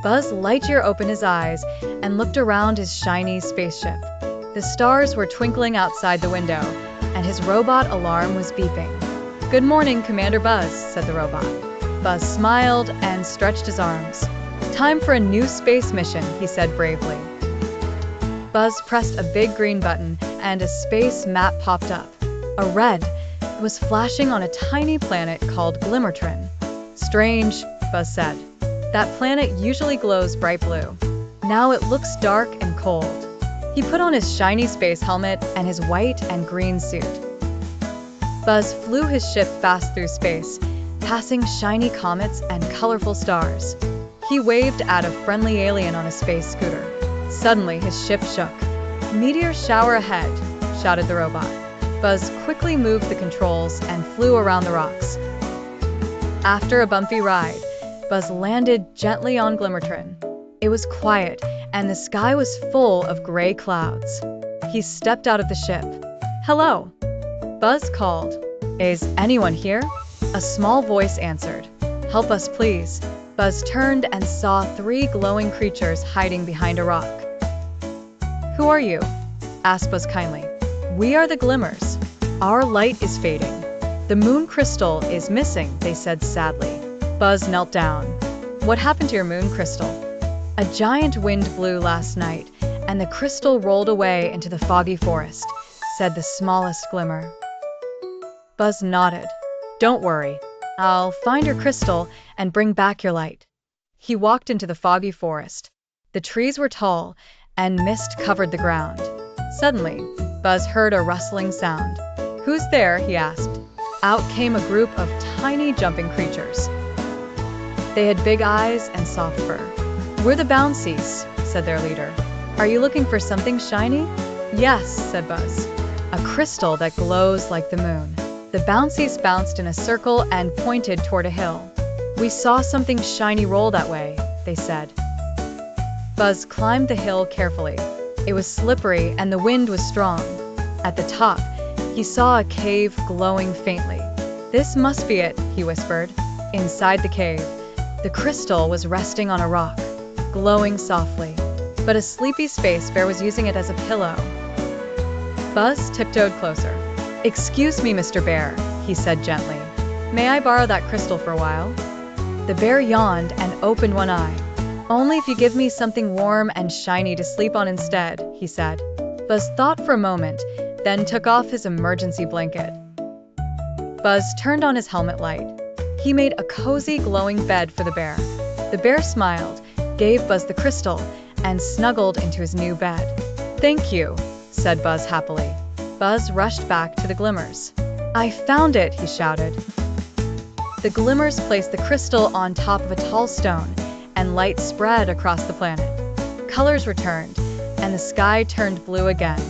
Buzz Lightyear opened his eyes and looked around his shiny spaceship. The stars were twinkling outside the window, and his robot alarm was beeping. "Good morning, Commander Buzz," said the robot. Buzz smiled and stretched his arms. "Time for a new space mission," he said bravely. Buzz pressed a big green button, and a space map popped up. A red was flashing on a tiny planet called Glimmertron. "Strange," Buzz said. "That planet usually glows bright blue. Now it looks dark and cold." He put on his shiny space helmet and his white and green suit. Buzz flew his ship fast through space, passing shiny comets and colorful stars. He waved at a friendly alien on a space scooter. Suddenly, his ship shook. "Meteor shower ahead," shouted the robot. Buzz quickly moved the controls and flew around the rocks. After a bumpy ride, Buzz landed gently on Glimmertron. It was quiet, and the sky was full of gray clouds. He stepped out of the ship. "Hello," Buzz called. "Is anyone here?" A small voice answered. "Help us, please." Buzz turned and saw 3 glowing creatures hiding behind a rock. "Who are you?" asked Buzz kindly. "We are the Glimmers. Our light is fading. The moon crystal is missing," they said sadly. Buzz knelt down. "What happened to your moon crystal?" "A giant wind blew last night, and the crystal rolled away into the Foggy Forest," said the smallest Glimmer. Buzz nodded. "Don't worry. I'll find your crystal and bring back your light." He walked into the Foggy Forest. The trees were tall, and mist covered the ground. Suddenly, Buzz heard a rustling sound. "Who's there?" he asked. Out came a group of tiny jumping creatures. They had big eyes and soft fur. "We're the Bouncies," said their leader. "Are you looking for something shiny?" "Yes," said Buzz. "A crystal that glows like the moon." The Bouncies bounced in a circle and pointed toward a hill. "We saw something shiny roll that way," they said. Buzz climbed the hill carefully. It was slippery and the wind was strong. At the top, he saw a cave glowing faintly. "This must be it," he whispered. Inside the cave, the crystal was resting on a rock, glowing softly, but a sleepy space bear was using it as a pillow. Buzz tiptoed closer. "Excuse me, Mr. Bear," he said gently. "May I borrow that crystal for a while?" The bear yawned and opened one eye. "Only if you give me something warm and shiny to sleep on instead," he said. Buzz thought for a moment, then took off his emergency blanket. Buzz turned on his helmet light. He made a cozy, glowing bed for the bear. The bear smiled, gave Buzz the crystal, and snuggled into his new bed. "Thank you," said Buzz happily. Buzz rushed back to the Glimmers. "I found it," he shouted. The Glimmers placed the crystal on top of a tall stone, and light spread across the planet. Colors returned, and the sky turned blue again.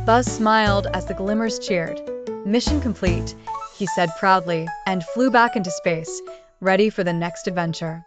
Buzz smiled as the Glimmers cheered. "Mission complete," he said proudly, and flew back into space, ready for the next adventure.